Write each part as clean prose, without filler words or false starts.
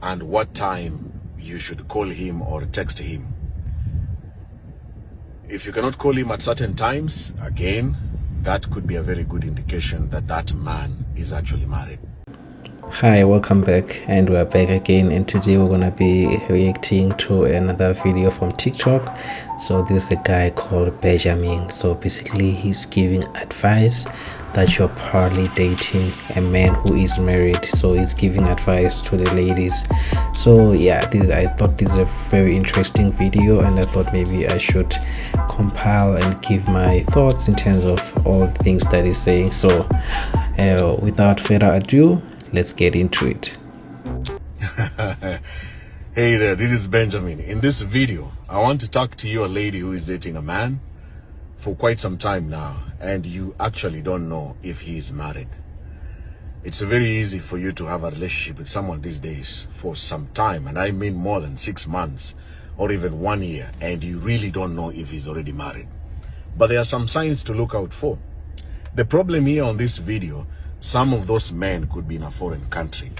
and what time you should call him or text him. If you cannot call him at certain times, again, that could be a very good indication that that man is actually married. Hi, welcome back, and we're back again, and today we're gonna be reacting to another video from TikTok. So this is a guy called Benjamin. So basically he's giving advice that you're probably dating a man who is married. So he's giving advice to the ladies. So yeah, I thought this is a very interesting video, and I thought maybe I should compile and give my thoughts in terms of all the things that he's saying. So without further ado, let's get into it. Hey there, this is Benjamin. In this video, I want to talk to you, a lady who is dating a man for quite some time now, and you actually don't know if he is married. It's very easy for you to have a relationship with someone these days for some time, and I mean more than 6 months or even 1 year, and you really don't know if he's already married. But there are some signs to look out for. The problem here on this video, some of those men could be in a foreign country,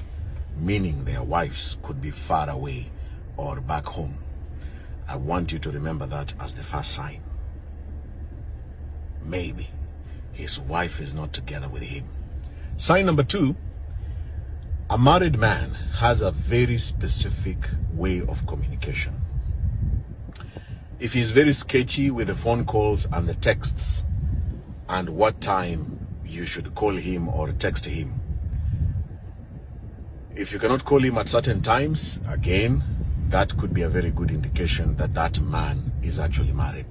meaning their wives could be far away or back home. I want you to remember that as the first sign. Maybe his wife is not together with him. Sign number 2, a married man has a very specific way of communication. If he's very sketchy with the phone calls and the texts and what time you should call him or text him. If you cannot call him at certain times, again, that could be a very good indication that that man is actually married.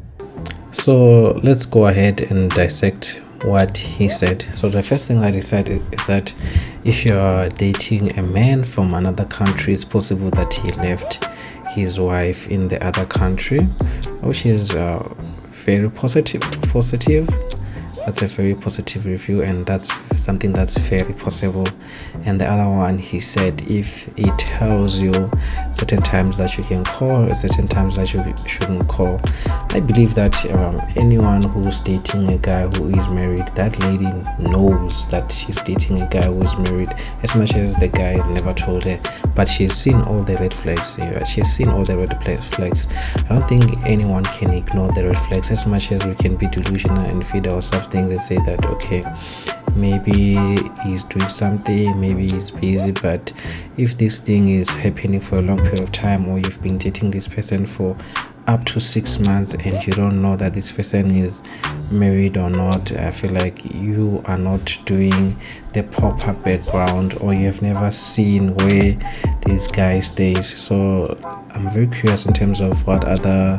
So let's go ahead and dissect what he said. So the first thing that he said is that if you are dating a man from another country, it's possible that he left his wife in the other country, which is very positive. That's a very positive review, and that's something that's very possible. And the other one, he said, if it tells you certain times that you can call or certain times that you shouldn't call. I believe that anyone who's dating a guy who is married, that lady knows that she's dating a guy who is married, as much as the guy has never told her. But she's seen all the red flags. She's seen all the red flags. I don't think anyone can ignore the red flags, as much as we can be delusional and feed ourselves things and say that, okay, maybe he's doing something, maybe he's busy. But if this thing is happening for a long period of time, or you've been dating this person for up to 6 months and you don't know that this person is married or not, I feel like you are not doing the proper background, or you have never seen where this guy stays. So I'm very curious in terms of what other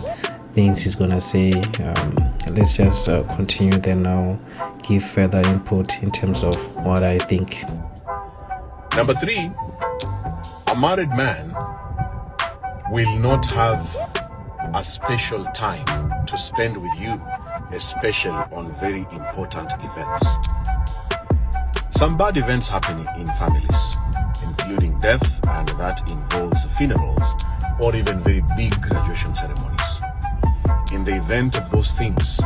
things he's gonna say. Let's just continue then now, give further input in terms of what I think. Number 3, a married man will not have a special time to spend with you, especially on very important events. Some bad events happen in families, including death, and that involves funerals or even very big graduation ceremonies. In the event of those things,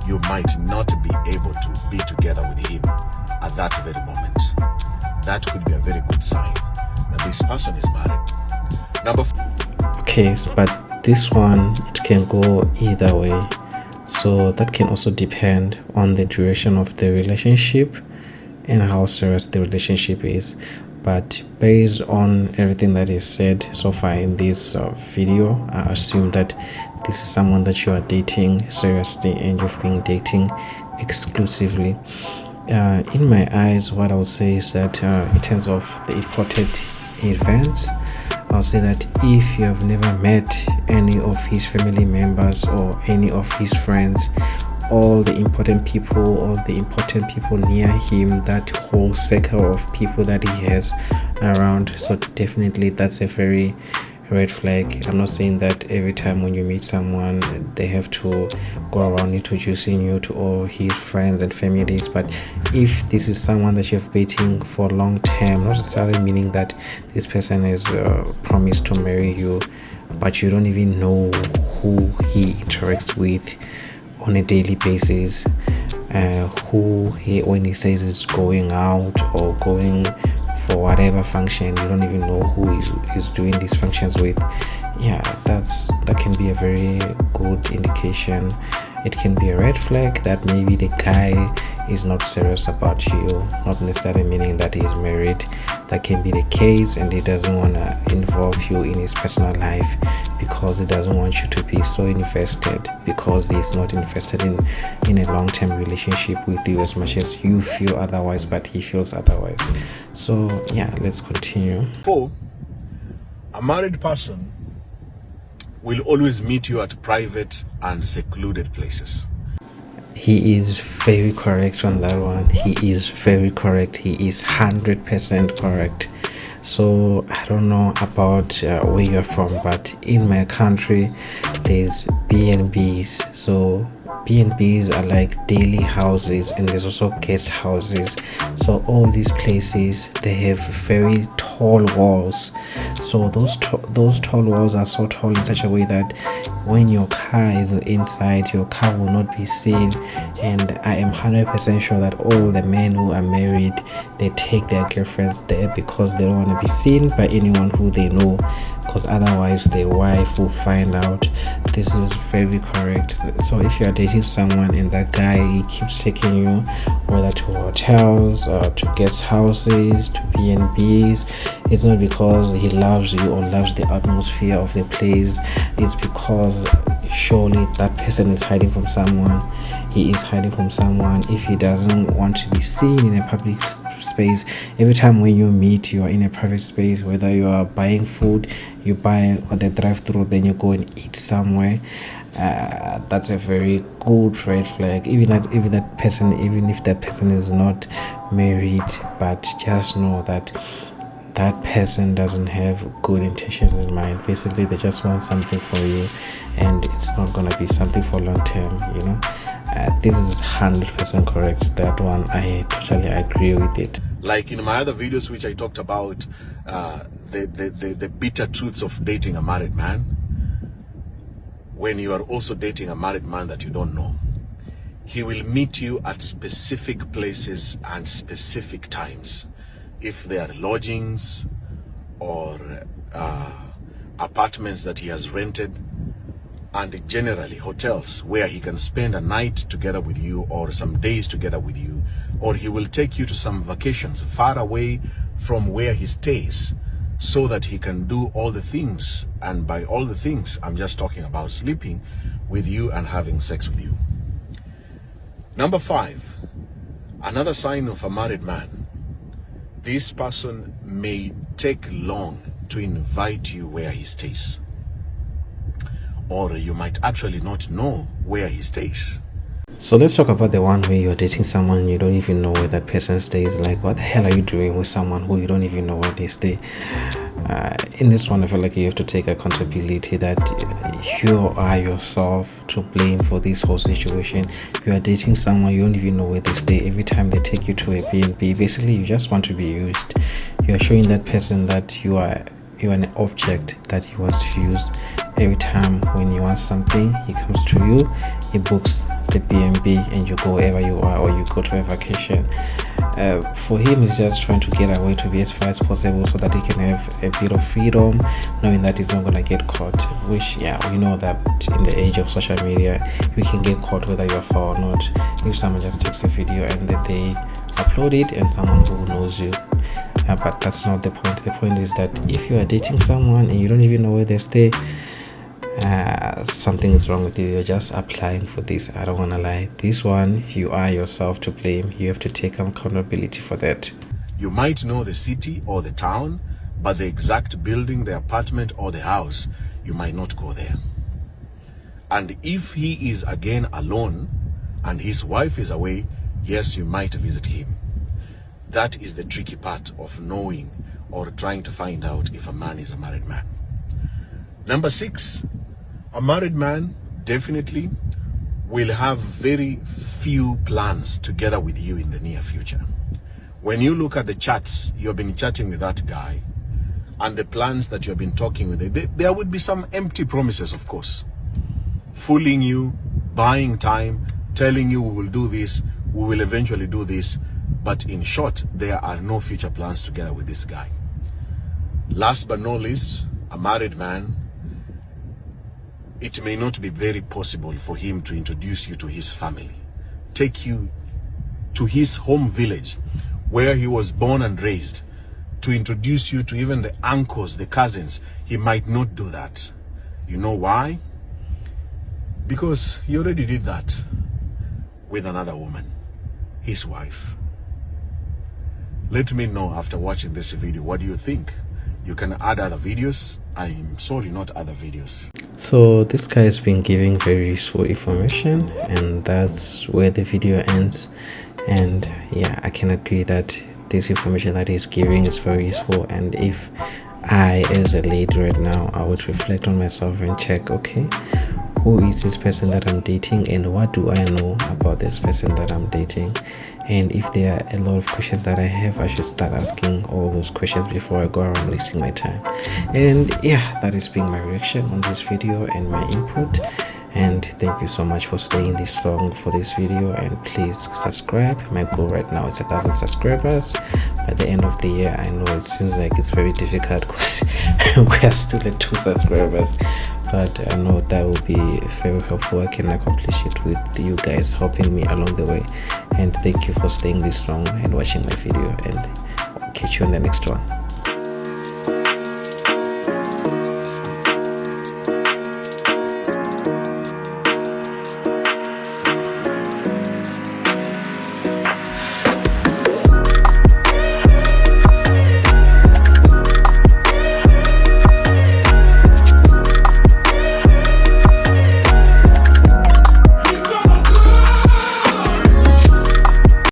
you might not be able to be together with him at that very moment. That could be a very good sign that this person is married. Number 4. Okay, but this one, it can go either way. So that can also depend on the duration of the relationship and how serious the relationship is. But based on everything that is said so far in this video, I assume that this is someone that you are dating seriously and you've been dating exclusively. In my eyes, what I would say is that in terms of the important events, I'll say that if you have never met any of his family members or any of his friends, all the important people near him, that whole circle of people that he has around, so definitely that's a very red flag. I'm not saying that every time when you meet someone they have to go around introducing you to all his friends and families, but if this is someone that you've been dating for a long time, not necessarily meaning that this person is promised to marry you, but you don't even know who he interacts with on a daily basis, who he, when he says is going out or going for whatever function. You don't even know who is doing these functions with. Yeah, that can be a very good indication. It can be a red flag that maybe the guy is not serious about you, not necessarily meaning that he's married. That can be the case, and he doesn't want to involve you in his personal life because he doesn't want you to be so invested, because he's not invested in a long-term relationship with you as much as you feel otherwise, but he feels otherwise. So yeah, let's continue. 4, a married person will always meet you at private and secluded places. He is very correct on that one. He is very correct. He is 100% correct. So I don't know about where you're from, but in my country there's B&Bs. So B&Bs are like daily houses, and there's also guest houses. So all these places, they have very tall walls. So those tall walls are so tall in such a way that when your car is inside, your car will not be seen. And I am 100% sure that all the men who are married, they take their girlfriends there because they don't want to be seen by anyone who they know, because otherwise their wife will find out. This is very correct. So if you are dating someone and that guy, he keeps taking you whether to hotels or to guest houses, to B&Bs, it's not because he loves you or loves the atmosphere of the place. It's because surely that person is hiding from someone. He is hiding from someone. If he doesn't want to be seen in a public space, every time when you meet, you are in a private space, whether you are buying food, you buy at the drive-thru, then you go and eat somewhere, that's a very good red flag. Even if that person is not married, but just know that that person doesn't have good intentions in mind. Basically, they just want something for you, and it's not gonna be something for long term, this is 100% correct. That one, I totally agree with it. Like in my other videos, which I talked about the bitter truths of dating a married man, when you are also dating a married man that you don't know, he will meet you at specific places and specific times. If they are lodgings or apartments that he has rented, and generally hotels where he can spend a night together with you or some days together with you, or he will take you to some vacations far away from where he stays so that he can do all the things. And by all the things, I'm just talking about sleeping with you and having sex with you. Number 5, another sign of a married man. This person may take long to invite you where he stays, or you might actually not know where he stays. So let's talk about the one where you're dating someone you don't even know where that person stays. Like, what the hell are you doing with someone who you don't even know where they stay? In this one, I feel like you have to take accountability that you are yourself to blame for this whole situation. If you are dating someone you don't even know where they stay, every time they take you to a B&B, basically you just want to be used. You are showing that person that you are an object that he wants to use. Every time when you want something, he comes to you, he books the B&B, and you go wherever you are, or you go to a vacation. For him, he's just trying to get away to be as far as possible so that he can have a bit of freedom, knowing that he's not going to get caught. Which, yeah, we know that in the age of social media, you can get caught whether you're far or not. If someone just takes a video and then they upload it, and someone who knows you. But that's not the point. The point is that if you are dating someone and you don't even know where they stay, something is wrong with you. You're just applying for this. I don't want to lie. This one, you are yourself to blame. You have to take accountability for that. You might know the city or the town, but the exact building, the apartment or the house, you might not go there. And if he is again alone and his wife is away, yes, you might visit him. That is the tricky part of knowing or trying to find out if a man is a married man. Number 6, a married man definitely will have very few plans together with you in the near future. When you look at the chats, you've been chatting with that guy, and the plans that you've been talking with, there would be some empty promises, of course. Fooling you, buying time, telling you we will do this, we will eventually do this. But in short, there are no future plans together with this guy. Last but not least, a married man, it may not be very possible for him to introduce you to his family, take you to his home village where he was born and raised, to introduce you to even the uncles, the cousins. He might not do that. You know why? Because he already did that with another woman, his wife. Let me know after watching this video, what do you think? You can add other videos. I'm sorry, not other videos. So this guy has been giving very useful information, and that's where the video ends. And yeah, I can agree that this information that he's giving is very useful. And if I, as a lady right now, I would reflect on myself and check, okay, who is this person that I'm dating, and what do I know about this person that I'm dating? And if there are a lot of questions that I have, I should start asking all those questions before I go around wasting my time. And yeah, that is being my reaction on this video and my input. And thank you so much for staying this long for this video, and please subscribe. My goal right now is 1,000 subscribers by the end of the year. I know it seems like it's very difficult because we are still at 2 subscribers, but I know that will be very helpful. I can accomplish it with you guys helping me along the way. And thank you for staying this long and watching my video, and I'll catch you in the next one.